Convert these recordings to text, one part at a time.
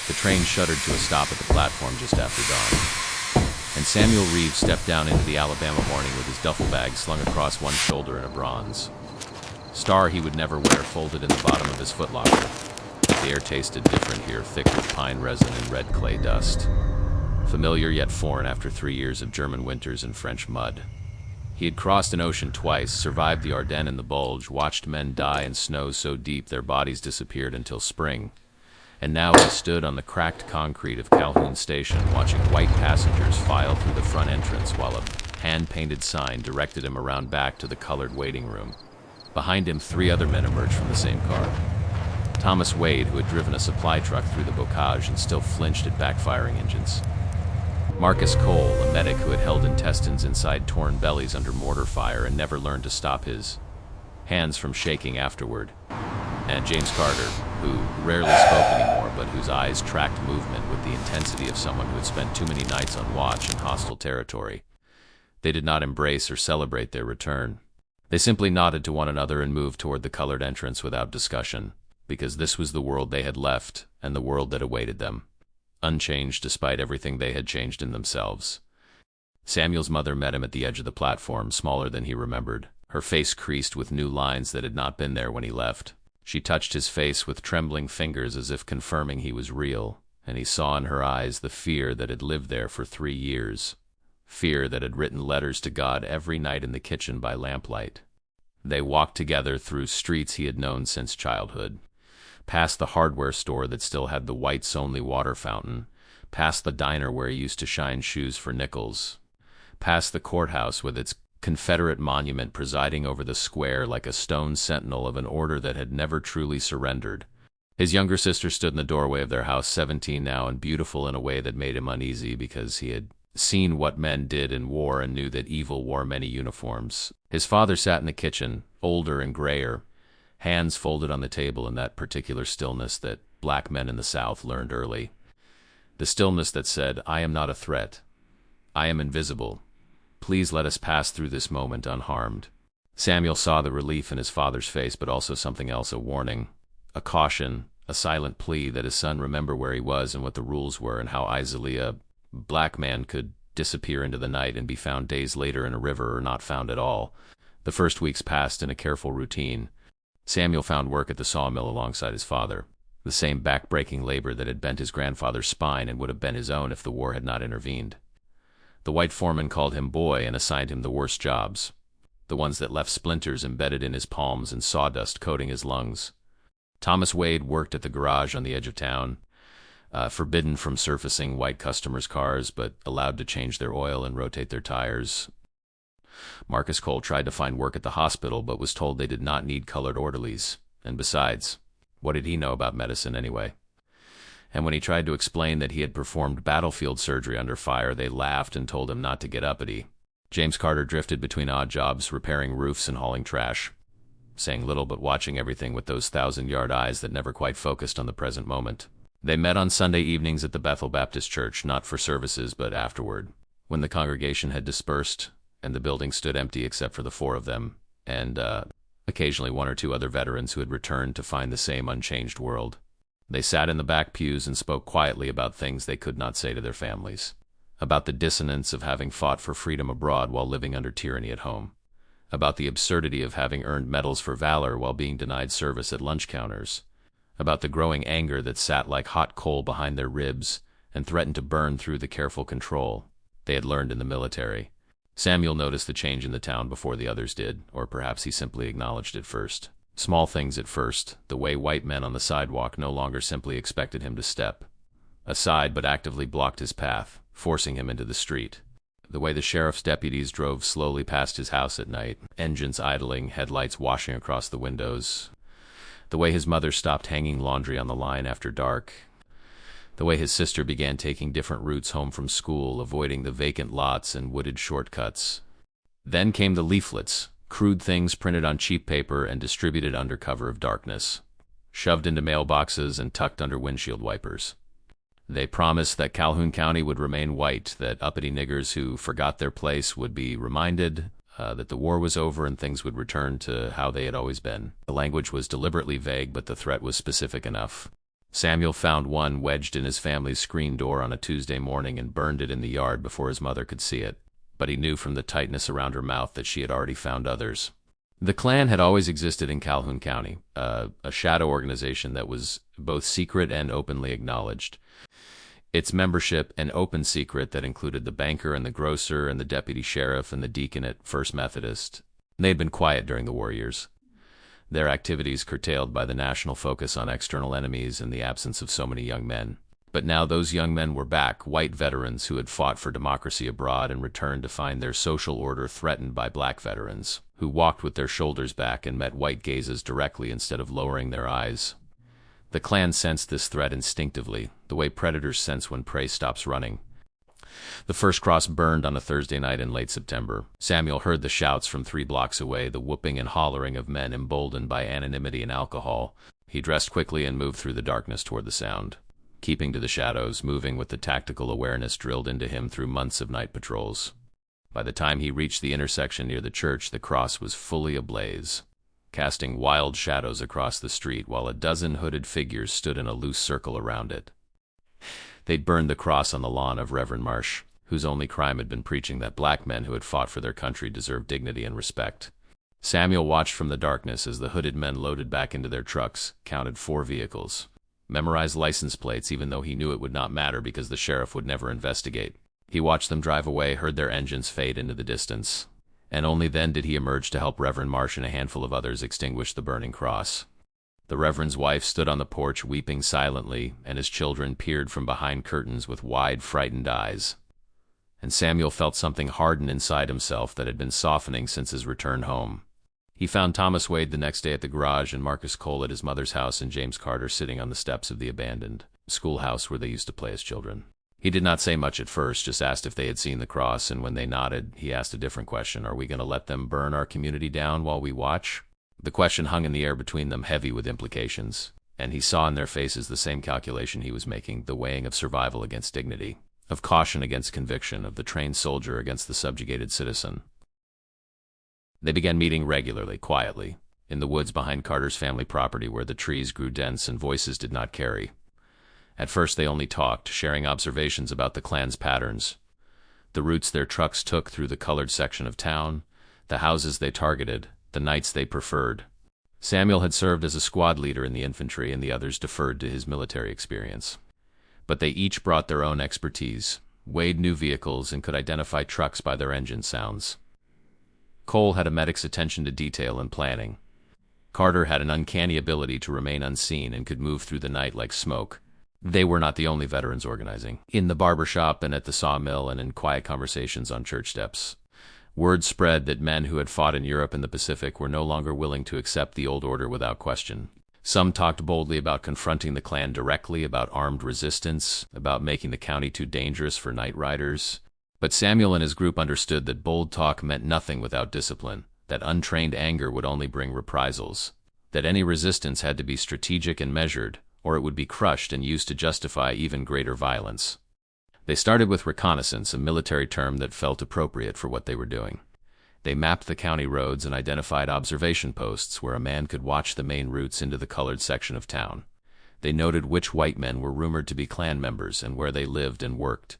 The train shuddered to a stop at the platform just after dawn, and Samuel Reeves stepped down into the Alabama morning with his duffel bag slung across one shoulder and a bronze star he would never wear folded in the bottom of his footlocker. The air tasted different here, thick with pine resin and red clay dust. Familiar yet foreign after 3 years of German winters and French mud. He had crossed an ocean twice, survived the Ardennes and the Bulge, watched men die in snow so deep their bodies disappeared until spring. And now he stood on the cracked concrete of Calhoun Station, watching white passengers file through the front entrance while a hand-painted sign directed him around back to the colored waiting room. Behind him, 3 other men emerged from the same car. Thomas Wade, who had driven a supply truck through the bocage and still flinched at backfiring engines. Marcus Cole, a medic who had held intestines inside torn bellies under mortar fire and never learned to stop his hands from shaking afterward. And James Carter, who rarely spoke anymore, but whose eyes tracked movement with the intensity of someone who had spent too many nights on watch in hostile territory. They did not embrace or celebrate their return. They simply nodded to one another and moved toward the colored entrance without discussion, because this was the world they had left and the world that awaited them, unchanged despite everything they had changed in themselves. Samuel's mother met him at the edge of the platform, smaller than he remembered, her face creased with new lines that had not been there when he left. She touched his face with trembling fingers as if confirming he was real, and he saw in her eyes the fear that had lived there for 3 years. Fear that had written letters to God every night in the kitchen by lamplight. They walked together through streets he had known since childhood, past the hardware store that still had the whites-only water fountain, past the diner where he used to shine shoes for nickels, past the courthouse with its Confederate monument presiding over the square like a stone sentinel of an order that had never truly surrendered. His younger sister stood in the doorway of their house, 17 now, and beautiful in a way that made him uneasy because he had seen what men did in war and knew that evil wore many uniforms. His father sat in the kitchen, older and grayer, hands folded on the table in that particular stillness that black men in the South learned early. The stillness that said, "I am not a threat. I am invisible. Please let us pass through this moment unharmed." Samuel saw the relief in his father's face, but also something else, a warning, a caution, a silent plea that his son remember where he was and what the rules were and how easily a black man could disappear into the night and be found days later in a river or not found at all. The first weeks passed in a careful routine. Samuel found work at the sawmill alongside his father, the same back-breaking labor that had bent his grandfather's spine and would have bent his own if the war had not intervened. The white foreman called him boy and assigned him the worst jobs, the ones that left splinters embedded in his palms and sawdust coating his lungs. Thomas Wade worked at the garage on the edge of town, forbidden from surfacing white customers' cars, but allowed to change their oil and rotate their tires. Marcus Cole tried to find work at the hospital, but was told they did not need colored orderlies. And besides, what did he know about medicine anyway? And when he tried to explain that he had performed battlefield surgery under fire, they laughed and told him not to get uppity. James Carter drifted between odd jobs, repairing roofs and hauling trash, saying little but watching everything with those 1,000-yard eyes that never quite focused on the present moment. They met on Sunday evenings at the Bethel Baptist Church, not for services, but afterward, when the congregation had dispersed and the building stood empty except for the 4 of them, and occasionally 1 or 2 other veterans who had returned to find the same unchanged world. They sat in the back pews and spoke quietly about things they could not say to their families, about the dissonance of having fought for freedom abroad while living under tyranny at home, about the absurdity of having earned medals for valor while being denied service at lunch counters, about the growing anger that sat like hot coal behind their ribs and threatened to burn through the careful control they had learned in the military. Samuel noticed the change in the town before the others did, or perhaps he simply acknowledged it first. Small things at first, the way white men on the sidewalk no longer simply expected him to step aside but actively blocked his path, forcing him into the street. The way the sheriff's deputies drove slowly past his house at night, engines idling, headlights washing across the windows. The way his mother stopped hanging laundry on the line after dark. The way his sister began taking different routes home from school, avoiding the vacant lots and wooded shortcuts. Then came the leaflets, crude things printed on cheap paper and distributed under cover of darkness, shoved into mailboxes and tucked under windshield wipers. They promised that Calhoun County would remain white, that uppity niggers who forgot their place would be reminded that the war was over and things would return to how they had always been. The language was deliberately vague, but the threat was specific enough. Samuel found one wedged in his family's screen door on a Tuesday morning and burned it in the yard before his mother could see it, but he knew from the tightness around her mouth that she had already found others. The Klan had always existed in Calhoun County, a shadow organization that was both secret and openly acknowledged. Its membership an open secret that included the banker and the grocer and the deputy sheriff and the deacon at First Methodist. They had been quiet during the war years, their activities curtailed by the national focus on external enemies and the absence of so many young men. But now those young men were back, white veterans who had fought for democracy abroad and returned to find their social order threatened by black veterans, who walked with their shoulders back and met white gazes directly instead of lowering their eyes. The Klan sensed this threat instinctively, the way predators sense when prey stops running. The first cross burned on a Thursday night in late September. Samuel heard the shouts from 3 blocks away, the whooping and hollering of men emboldened by anonymity and alcohol. He dressed quickly and moved through the darkness toward the sound, keeping to the shadows, moving with the tactical awareness drilled into him through months of night patrols. By the time he reached the intersection near the church, the cross was fully ablaze, casting wild shadows across the street while a dozen hooded figures stood in a loose circle around it. They'd burned the cross on the lawn of Reverend Marsh, whose only crime had been preaching that black men who had fought for their country deserved dignity and respect. Samuel watched from the darkness as the hooded men loaded back into their trucks, counted 4 vehicles, memorized license plates even though he knew it would not matter because the sheriff would never investigate. He watched them drive away, heard their engines fade into the distance, and only then did he emerge to help Reverend Marsh and a handful of others extinguish the burning cross. The Reverend's wife stood on the porch weeping silently, and his children peered from behind curtains with wide, frightened eyes. And Samuel felt something harden inside himself that had been softening since his return home. He found Thomas Wade the next day at the garage and Marcus Cole at his mother's house and James Carter sitting on the steps of the abandoned schoolhouse where they used to play as children. He did not say much at first, just asked if they had seen the cross, and when they nodded, he asked a different question. Are we going to let them burn our community down while we watch? The question hung in the air between them, heavy with implications, and he saw in their faces the same calculation he was making, the weighing of survival against dignity, of caution against conviction, of the trained soldier against the subjugated citizen. They began meeting regularly, quietly, in the woods behind Carter's family property where the trees grew dense and voices did not carry. At first they only talked, sharing observations about the Klan's patterns, the routes their trucks took through the colored section of town, the houses they targeted, the nights they preferred. Samuel had served as a squad leader in the infantry, and the others deferred to his military experience. But they each brought their own expertise. Wade knew vehicles and could identify trucks by their engine sounds. Cole had a medic's attention to detail and planning. Carter had an uncanny ability to remain unseen and could move through the night like smoke. They were not the only veterans organizing. In the barber shop and at the sawmill and in quiet conversations on church steps, word spread that men who had fought in Europe and the Pacific were no longer willing to accept the old order without question. Some talked boldly about confronting the Klan directly, about armed resistance, about making the county too dangerous for night riders. But Samuel and his group understood that bold talk meant nothing without discipline, that untrained anger would only bring reprisals, that any resistance had to be strategic and measured, or it would be crushed and used to justify even greater violence. They started with reconnaissance, a military term that felt appropriate for what they were doing. They mapped the county roads and identified observation posts where a man could watch the main routes into the colored section of town. They noted which white men were rumored to be Klan members and where they lived and worked.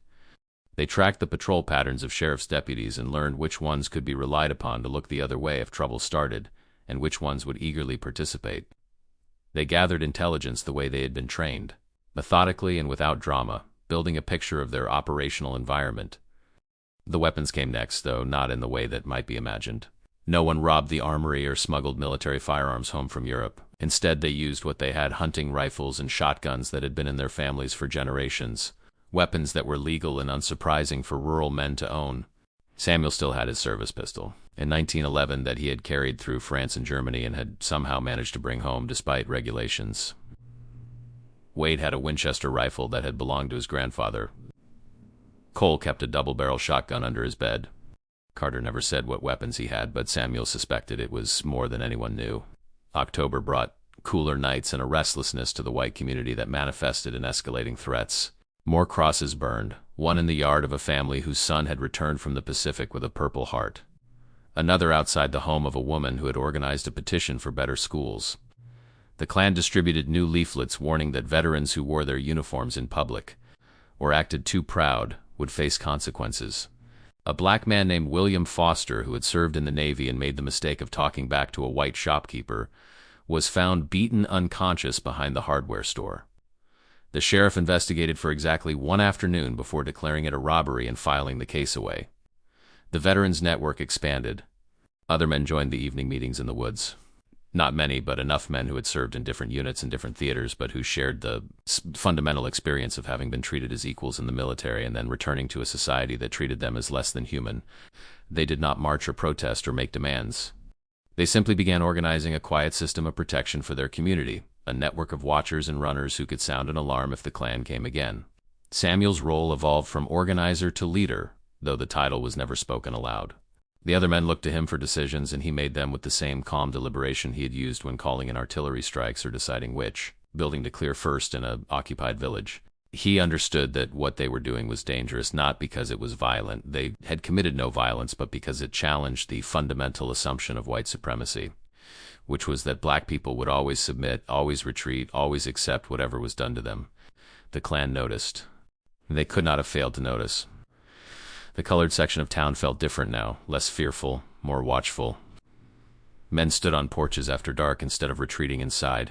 They tracked the patrol patterns of sheriff's deputies and learned which ones could be relied upon to look the other way if trouble started, and which ones would eagerly participate. They gathered intelligence the way they had been trained, methodically and without drama, building a picture of their operational environment. The weapons came next, though not in the way that might be imagined. No one robbed the armory or smuggled military firearms home from Europe. Instead, they used what they had: hunting rifles and shotguns that had been in their families for generations, weapons that were legal and unsurprising for rural men to own. Samuel still had his service pistol, in 1911, that he had carried through France and Germany and had somehow managed to bring home despite regulations. Wade had a Winchester rifle that had belonged to his grandfather. Cole kept a double-barrel shotgun under his bed. Carter never said what weapons he had, but Samuel suspected it was more than anyone knew. October brought cooler nights and a restlessness to the white community that manifested in escalating threats. More crosses burned, one in the yard of a family whose son had returned from the Pacific with a Purple Heart, another outside the home of a woman who had organized a petition for better schools. The Klan distributed new leaflets warning that veterans who wore their uniforms in public or acted too proud would face consequences. A black man named William Foster, who had served in the Navy and made the mistake of talking back to a white shopkeeper, was found beaten unconscious behind the hardware store. The sheriff investigated for exactly 1 afternoon before declaring it a robbery and filing the case away. The Veterans Network expanded. Other men joined the evening meetings in the woods. Not many, but enough men who had served in different units and different theaters, but who shared the fundamental experience of having been treated as equals in the military and then returning to a society that treated them as less than human. They did not march or protest or make demands. They simply began organizing a quiet system of protection for their community, a network of watchers and runners who could sound an alarm if the Klan came again. Samuel's role evolved from organizer to leader, though the title was never spoken aloud. The other men looked to him for decisions, and he made them with the same calm deliberation he had used when calling in artillery strikes or deciding which building to clear first in an occupied village. He understood that what they were doing was dangerous, not because it was violent. They had committed no violence, but because it challenged the fundamental assumption of white supremacy, which was that black people would always submit, always retreat, always accept whatever was done to them. The Klan noticed. They could not have failed to notice. The colored section of town felt different now, less fearful, more watchful. Men stood on porches after dark instead of retreating inside.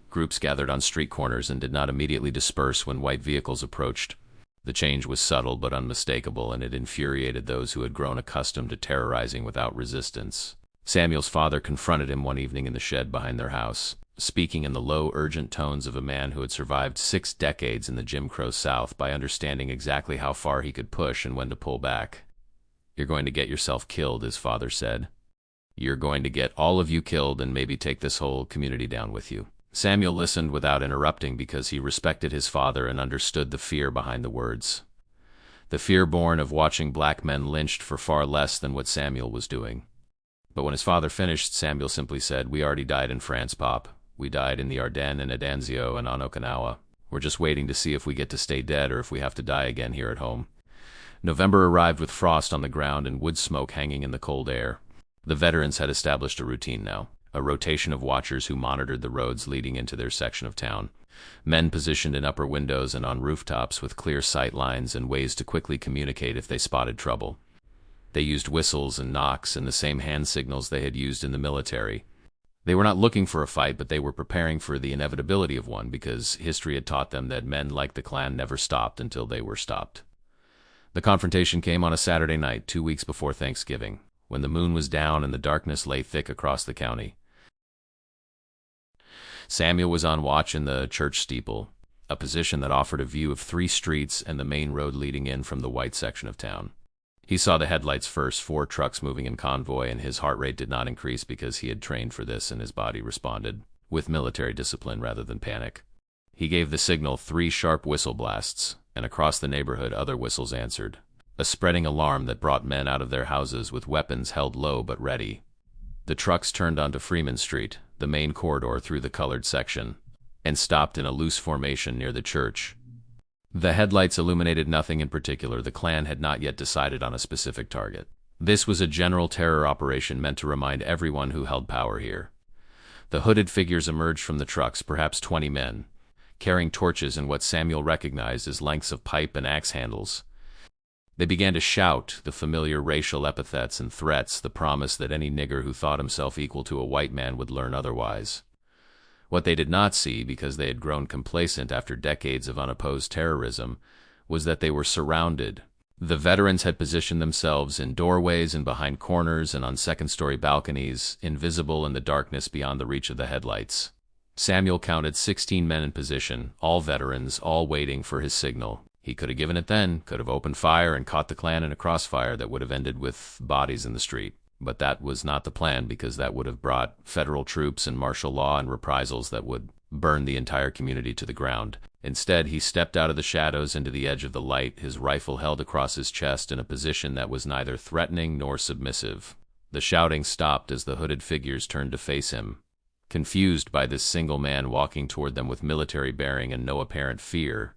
Groups gathered on street corners and did not immediately disperse when white vehicles approached. The change was subtle but unmistakable, and it infuriated those who had grown accustomed to terrorizing without resistance. Samuel's father confronted him one evening in the shed behind their house, speaking in the low, urgent tones of a man who had survived 6 decades in the Jim Crow South by understanding exactly how far he could push and when to pull back. "You're going to get yourself killed," his father said. "You're going to get all of you killed and maybe take this whole community down with you." Samuel listened without interrupting because he respected his father and understood the fear behind the words. The fear born of watching black men lynched for far less than what Samuel was doing. But when his father finished, Samuel simply said, "We already died in France, Pop. We died in the Ardennes and Adanzio and on Okinawa. We're just waiting to see if we get to stay dead or if we have to die again here at home." November arrived with frost on the ground and wood smoke hanging in the cold air. The veterans had established a routine now, a rotation of watchers who monitored the roads leading into their section of town. Men positioned in upper windows and on rooftops with clear sight lines and ways to quickly communicate if they spotted trouble. They used whistles and knocks and the same hand signals they had used in the military. They were not looking for a fight, but they were preparing for the inevitability of one, because history had taught them that men like the Klan never stopped until they were stopped. The confrontation came on a Saturday night, 2 weeks before Thanksgiving, when the moon was down and the darkness lay thick across the county. Samuel was on watch in the church steeple, a position that offered a view of 3 streets and the main road leading in from the white section of town. He saw the headlights first, 4 trucks moving in convoy, and his heart rate did not increase because he had trained for this and his body responded with military discipline rather than panic. He gave the signal 3 sharp whistle blasts, and across the neighborhood other whistles answered, a spreading alarm that brought men out of their houses with weapons held low but ready. The trucks turned onto Freeman Street, the main corridor through the colored section, and stopped in a loose formation near the church. The headlights illuminated nothing in particular. The Klan had not yet decided on a specific target. This was a general terror operation meant to remind everyone who held power here. The hooded figures emerged from the trucks, perhaps 20 men, carrying torches and what Samuel recognized as lengths of pipe and axe handles. They began to shout the familiar racial epithets and threats, the promise that any nigger who thought himself equal to a white man would learn otherwise. What they did not see, because they had grown complacent after decades of unopposed terrorism, was that they were surrounded. The veterans had positioned themselves in doorways and behind corners and on second-story balconies, invisible in the darkness beyond the reach of the headlights. Samuel counted 16 men in position, all veterans, all waiting for his signal. He could have given it then, could have opened fire and caught the Klan in a crossfire that would have ended with bodies in the street. But that was not the plan, because that would have brought federal troops and martial law and reprisals that would burn the entire community to the ground. Instead, he stepped out of the shadows into the edge of the light, his rifle held across his chest in a position that was neither threatening nor submissive. The shouting stopped as the hooded figures turned to face him, confused by this single man walking toward them with military bearing and no apparent fear.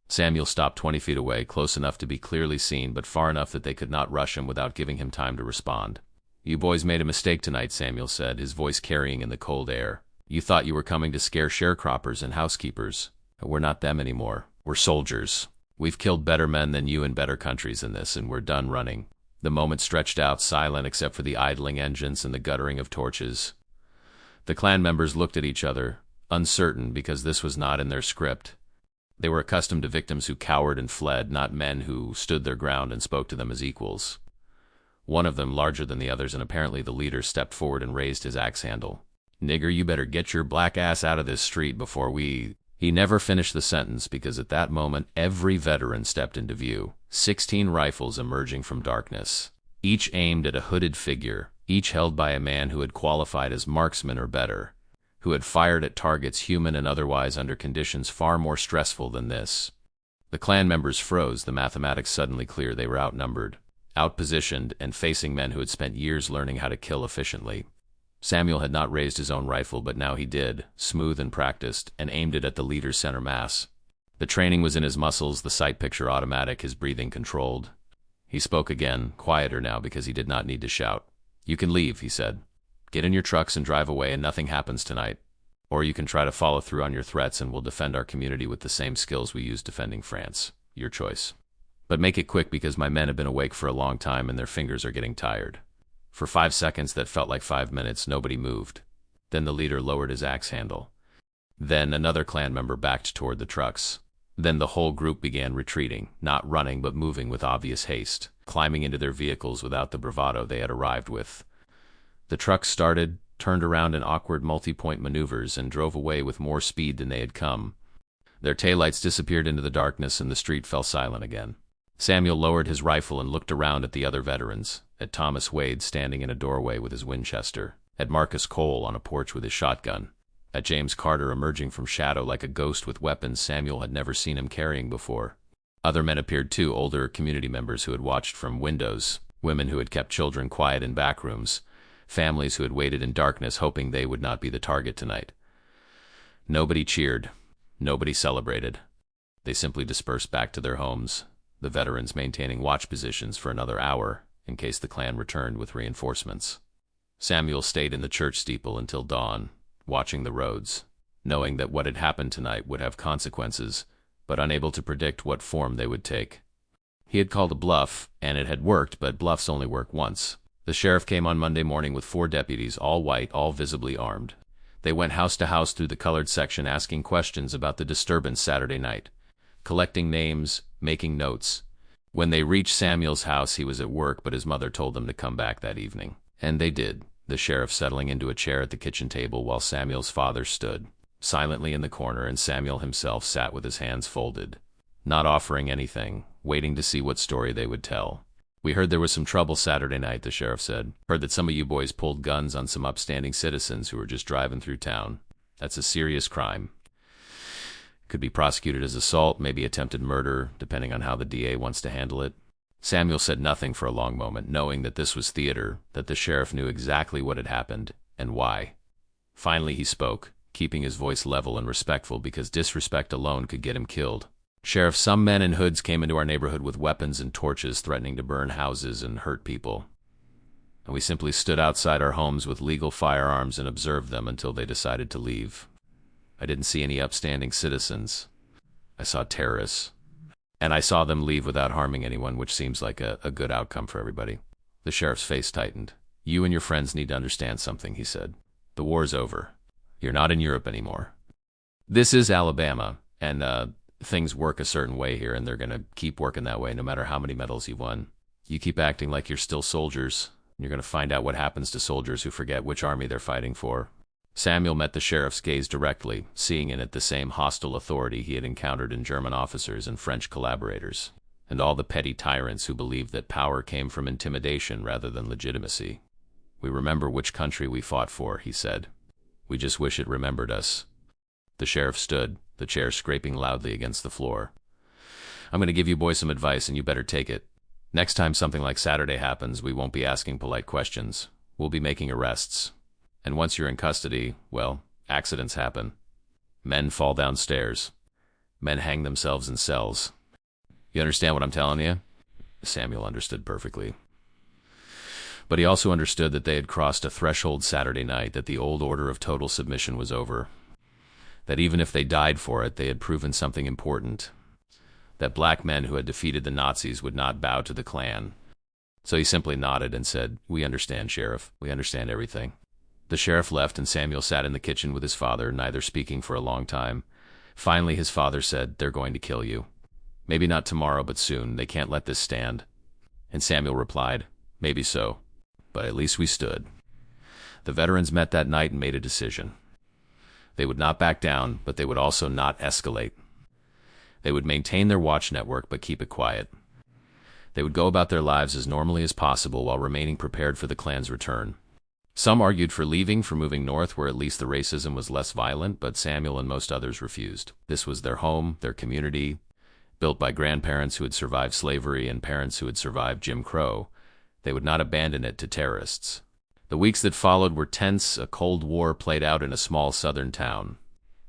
Samuel stopped 20 feet away, close enough to be clearly seen, but far enough that they could not rush him without giving him time to respond. "You boys made a mistake tonight," Samuel said, his voice carrying in the cold air. You thought you were coming to scare sharecroppers and housekeepers. We're not them anymore. We're soldiers. We've killed better men than you in better countries than this, and we're done running." The moment stretched out, silent except for the idling engines and the guttering of torches. The Klan members looked at each other, uncertain because this was not in their script. They were accustomed to victims who cowered and fled, not men who stood their ground and spoke to them as equals. One of them, larger than the others and apparently the leader, stepped forward and raised his axe handle. "Nigger, you better get your black ass out of this street before we—" He never finished the sentence because at that moment every veteran stepped into view, 16 rifles emerging from darkness, each aimed at a hooded figure, each held by a man who had qualified as marksman or better, who had fired at targets human and otherwise under conditions far more stressful than this. The Klan members froze, the mathematics suddenly clear. They were outnumbered, outpositioned, and facing men who had spent years learning how to kill efficiently. Samuel had not raised his own rifle, but now he did, smooth and practiced, and aimed it at the leader's center mass. The training was in his muscles, the sight picture automatic, his breathing controlled. He spoke again, quieter now because he did not need to shout. "You can leave," he said. "Get in your trucks and drive away and nothing happens tonight. Or you can try to follow through on your threats and we'll defend our community with the same skills we used defending France. Your choice. But make it quick because my men have been awake for a long time and their fingers are getting tired." For 5 seconds that felt like 5 minutes, nobody moved. Then the leader lowered his axe handle. Then another Klan member backed toward the trucks. Then the whole group began retreating, not running but moving with obvious haste, climbing into their vehicles without the bravado they had arrived with. The trucks started, turned around in awkward multi-point maneuvers, and drove away with more speed than they had come. Their taillights disappeared into the darkness and the street fell silent again. Samuel lowered his rifle and looked around at the other veterans, at Thomas Wade standing in a doorway with his Winchester, at Marcus Cole on a porch with his shotgun, at James Carter emerging from shadow like a ghost with weapons Samuel had never seen him carrying before. Other men appeared too, older community members who had watched from windows, women who had kept children quiet in back rooms, families who had waited in darkness hoping they would not be the target tonight. Nobody cheered. Nobody celebrated. They simply dispersed back to their homes, the veterans maintaining watch positions for another hour in case the Klan returned with reinforcements. Samuel stayed in the church steeple until dawn, watching the roads, knowing that what had happened tonight would have consequences, but unable to predict what form they would take. He had called a bluff, and it had worked, but bluffs only work once. The sheriff came on Monday morning with 4 deputies, all white, all visibly armed. They went house to house through the colored section asking questions about the disturbance Saturday night, collecting names, making notes. When they reached Samuel's house, he was at work, but his mother told them to come back that evening. And they did, the sheriff settling into a chair at the kitchen table while Samuel's father stood silently in the corner, and Samuel himself sat with his hands folded, not offering anything, waiting to see what story they would tell. "We heard there was some trouble Saturday night," the sheriff said. "Heard that some of you boys pulled guns on some upstanding citizens who were just driving through town. That's a serious crime. Could be prosecuted as assault, maybe attempted murder, depending on how the DA wants to handle it." Samuel said nothing for a long moment, knowing that this was theater, that the sheriff knew exactly what had happened and why. Finally he spoke, keeping his voice level and respectful because disrespect alone could get him killed. "Sheriff, some men in hoods came into our neighborhood with weapons and torches threatening to burn houses and hurt people. And we simply stood outside our homes with legal firearms and observed them until they decided to leave. I didn't see any upstanding citizens. I saw terrorists. And I saw them leave without harming anyone, which seems like a good outcome for everybody." The sheriff's face tightened. "You and your friends need to understand something," he said. "The war's over. You're not in Europe anymore. This is Alabama, and things work a certain way here, and they're going to keep working that way no matter how many medals you've won. You keep acting like you're still soldiers, and you're going to find out what happens to soldiers who forget which army they're fighting for." Samuel met the sheriff's gaze directly, seeing in it the same hostile authority he had encountered in German officers and French collaborators, and all the petty tyrants who believed that power came from intimidation rather than legitimacy. "We remember which country we fought for," he said. "We just wish it remembered us." The sheriff stood, the chair scraping loudly against the floor. "I'm going to give you boys some advice, and you better take it. Next time something like Saturday happens, we won't be asking polite questions. We'll be making arrests. And once you're in custody, well, accidents happen. Men fall downstairs. Men hang themselves in cells. You understand what I'm telling you?" Samuel understood perfectly. But he also understood that they had crossed a threshold Saturday night, that the old order of total submission was over, that even if they died for it, they had proven something important, that black men who had defeated the Nazis would not bow to the Klan. So he simply nodded and said, "We understand, Sheriff. We understand everything." The sheriff left, and Samuel sat in the kitchen with his father, neither speaking for a long time. Finally, his father said, "They're going to kill you. Maybe not tomorrow, but soon. They can't let this stand." And Samuel replied, "Maybe so, but at least we stood." The veterans met that night and made a decision. They would not back down, but they would also not escalate. They would maintain their watch network, but keep it quiet. They would go about their lives as normally as possible while remaining prepared for the Klan's return. Some argued for leaving, for moving north where at least the racism was less violent, but Samuel and most others refused. This was their home, their community, built by grandparents who had survived slavery and parents who had survived Jim Crow. They would not abandon it to terrorists. The weeks that followed were tense. A Cold War played out in a small southern town.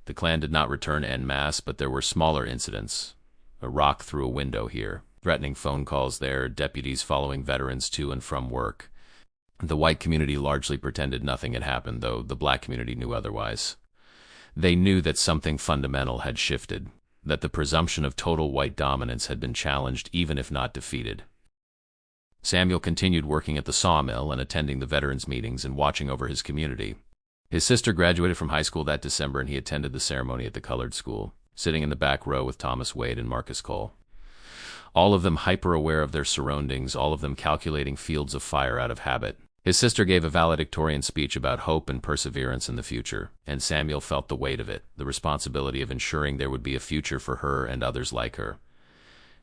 The Klan did not return en masse, but there were smaller incidents. A rock through a window here, threatening phone calls there, deputies following veterans to and from work. The white community largely pretended nothing had happened, though the black community knew otherwise. They knew that something fundamental had shifted, that the presumption of total white dominance had been challenged, even if not defeated. Samuel continued working at the sawmill and attending the veterans' meetings and watching over his community. His sister graduated from high school that December, and he attended the ceremony at the colored school, sitting in the back row with Thomas Wade and Marcus Cole. All of them hyper-aware of their surroundings, all of them calculating fields of fire out of habit. His sister gave a valedictorian speech about hope and perseverance in the future, and Samuel felt the weight of it, the responsibility of ensuring there would be a future for her and others like her.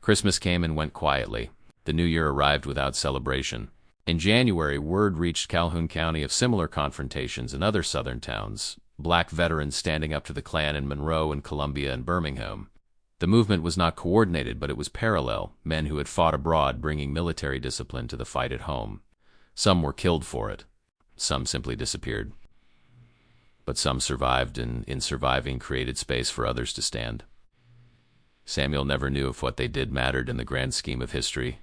Christmas came and went quietly. The new year arrived without celebration. In January, word reached Calhoun County of similar confrontations in other southern towns, black veterans standing up to the Klan in Monroe and Columbia and Birmingham. The movement was not coordinated, but it was parallel, men who had fought abroad bringing military discipline to the fight at home. Some were killed for it. Some simply disappeared. But some survived, and in surviving created space for others to stand. Samuel never knew if what they did mattered in the grand scheme of history.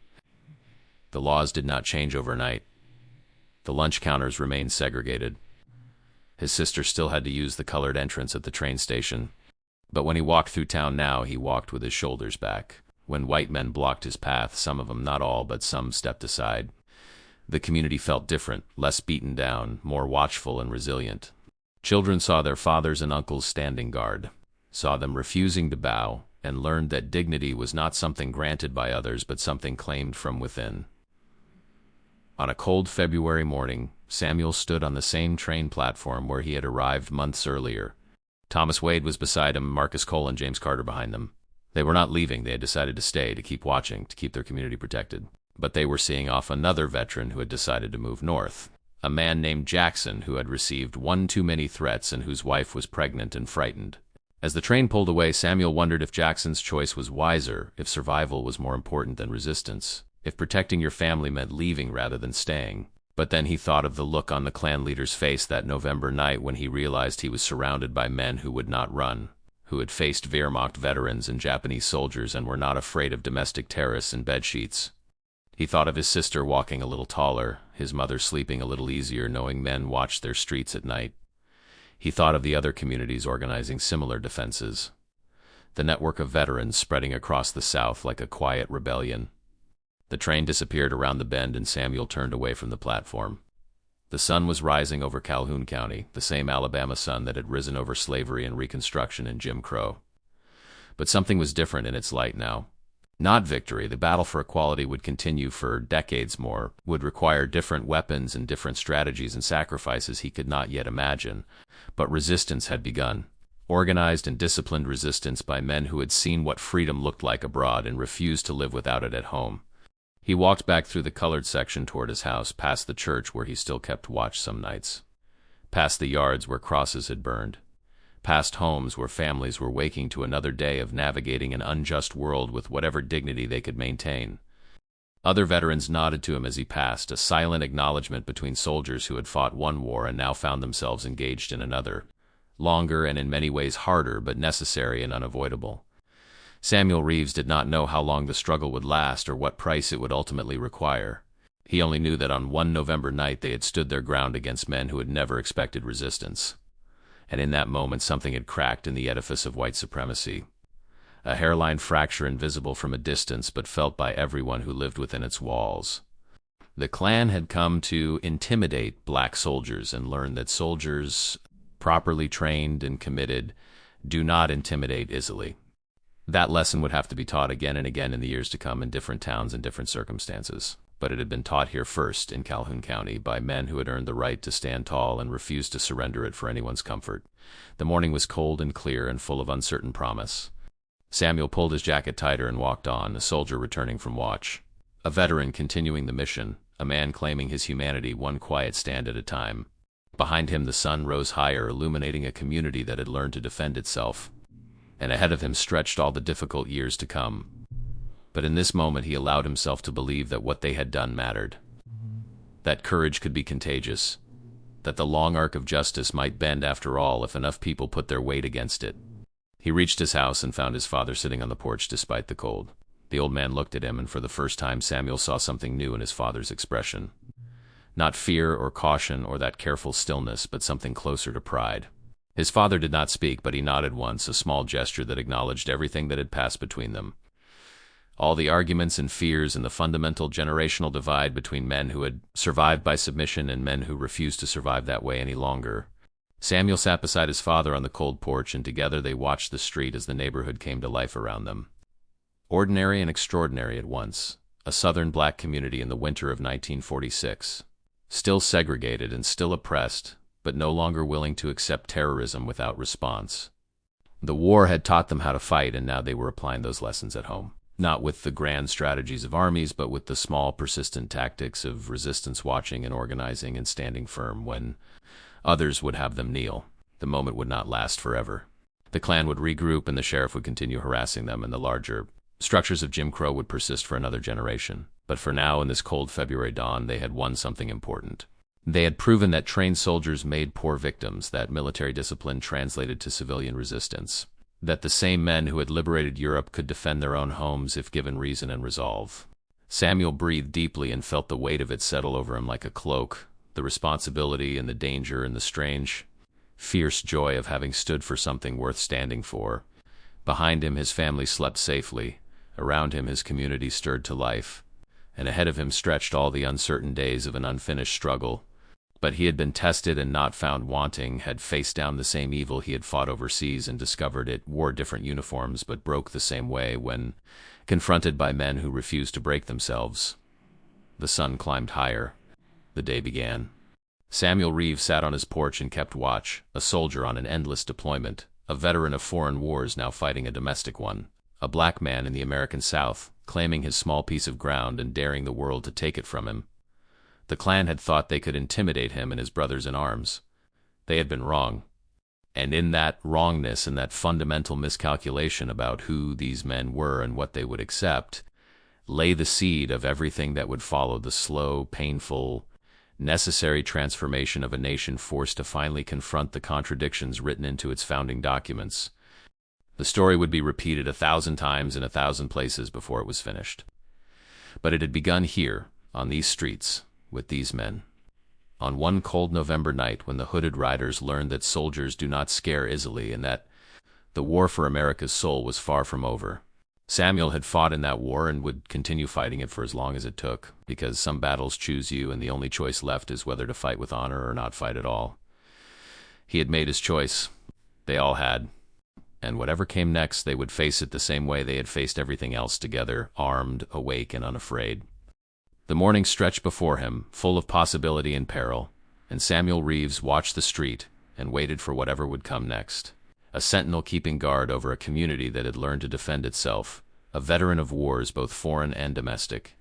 The laws did not change overnight. The lunch counters remained segregated. His sister still had to use the colored entrance at the train station. But when he walked through town now, he walked with his shoulders back. When white men blocked his path, some of them, not all, but some stepped aside. The community felt different, less beaten down, more watchful and resilient. Children saw their fathers and uncles standing guard, saw them refusing to bow, and learned that dignity was not something granted by others, but something claimed from within. On a cold February morning, Samuel stood on the same train platform where he had arrived months earlier. Thomas Wade was beside him, Marcus Cole and James Carter behind them. They were not leaving. They had decided to stay, to keep watching, to keep their community protected. But they were seeing off another veteran who had decided to move north. A man named Jackson who had received one too many threats and whose wife was pregnant and frightened. As the train pulled away, Samuel wondered if Jackson's choice was wiser, if survival was more important than resistance, if protecting your family meant leaving rather than staying. But then he thought of the look on the Klan leader's face that November night when he realized he was surrounded by men who would not run, who had faced Wehrmacht veterans and Japanese soldiers and were not afraid of domestic terrorists in bedsheets. He thought of his sister walking a little taller, his mother sleeping a little easier knowing men watched their streets at night. He thought of the other communities organizing similar defenses. The network of veterans spreading across the South like a quiet rebellion. The train disappeared around the bend and Samuel turned away from the platform. The sun was rising over Calhoun County, the same Alabama sun that had risen over slavery and Reconstruction and Jim Crow. But something was different in its light now. Not victory. The battle for equality would continue for decades more, would require different weapons and different strategies and sacrifices he could not yet imagine. But resistance had begun. Organized and disciplined resistance by men who had seen what freedom looked like abroad and refused to live without it at home. He walked back through the colored section toward his house, past the church where he still kept watch some nights, past the yards where crosses had burned, past homes where families were waking to another day of navigating an unjust world with whatever dignity they could maintain. Other veterans nodded to him as he passed, a silent acknowledgement between soldiers who had fought one war and now found themselves engaged in another, longer and in many ways harder, but necessary and unavoidable. Samuel Reeves did not know how long the struggle would last or what price it would ultimately require. He only knew that on one November night they had stood their ground against men who had never expected resistance. And in that moment something had cracked in the edifice of white supremacy. A hairline fracture invisible from a distance but felt by everyone who lived within its walls. The Klan had come to intimidate black soldiers and learn that soldiers, properly trained and committed, do not intimidate easily. That lesson would have to be taught again and again in the years to come in different towns and different circumstances. But it had been taught here first, in Calhoun County, by men who had earned the right to stand tall and refused to surrender it for anyone's comfort. The morning was cold and clear and full of uncertain promise. Samuel pulled his jacket tighter and walked on, a soldier returning from watch. A veteran continuing the mission, a man claiming his humanity one quiet stand at a time. Behind him the sun rose higher, illuminating a community that had learned to defend itself. And ahead of him stretched all the difficult years to come. But in this moment he allowed himself to believe that what they had done mattered. That courage could be contagious. That the long arc of justice might bend after all if enough people put their weight against it. He reached his house and found his father sitting on the porch despite the cold. The old man looked at him, and for the first time Samuel saw something new in his father's expression. Not fear or caution or that careful stillness, but something closer to pride. His father did not speak, but he nodded once, a small gesture that acknowledged everything that had passed between them. All the arguments and fears and the fundamental generational divide between men who had survived by submission and men who refused to survive that way any longer. Samuel sat beside his father on the cold porch, and together they watched the street as the neighborhood came to life around them. Ordinary and extraordinary at once, a southern black community in the winter of 1946. Still segregated and still oppressed, but no longer willing to accept terrorism without response. The war had taught them how to fight, and now they were applying those lessons at home. Not with the grand strategies of armies, but with the small, persistent tactics of resistance, watching and organizing and standing firm when others would have them kneel. The moment would not last forever. The Klan would regroup, and the sheriff would continue harassing them, and the larger structures of Jim Crow would persist for another generation. But for now, in this cold February dawn, they had won something important. They had proven that trained soldiers made poor victims, that military discipline translated to civilian resistance, that the same men who had liberated Europe could defend their own homes if given reason and resolve. Samuel breathed deeply and felt the weight of it settle over him like a cloak, the responsibility and the danger and the strange, fierce joy of having stood for something worth standing for. Behind him his family slept safely, around him his community stirred to life, and ahead of him stretched all the uncertain days of an unfinished struggle. But he had been tested and not found wanting, had faced down the same evil he had fought overseas and discovered it, wore different uniforms but broke the same way when confronted by men who refused to break themselves. The sun climbed higher. The day began. Samuel Reeves sat on his porch and kept watch, a soldier on an endless deployment, a veteran of foreign wars now fighting a domestic one, a black man in the American South, claiming his small piece of ground and daring the world to take it from him. The Klan had thought they could intimidate him and his brothers in arms. They had been wrong. And in that wrongness and that fundamental miscalculation about who these men were and what they would accept, lay the seed of everything that would follow, the slow, painful, necessary transformation of a nation forced to finally confront the contradictions written into its founding documents. The story would be repeated 1,000 times in 1,000 places before it was finished. But it had begun here, on these streets, with these men. On one cold November night when the hooded riders learned that soldiers do not scare easily and that the war for America's soul was far from over. Samuel had fought in that war and would continue fighting it for as long as it took, because some battles choose you and the only choice left is whether to fight with honor or not fight at all. He had made his choice. They all had. And whatever came next, they would face it the same way they had faced everything else together, armed, awake, and unafraid. The morning stretched before him, full of possibility and peril, and Samuel Reeves watched the street and waited for whatever would come next. A sentinel keeping guard over a community that had learned to defend itself, a veteran of wars both foreign and domestic,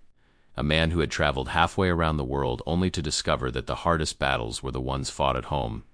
a man who had traveled halfway around the world only to discover that the hardest battles were the ones fought at home,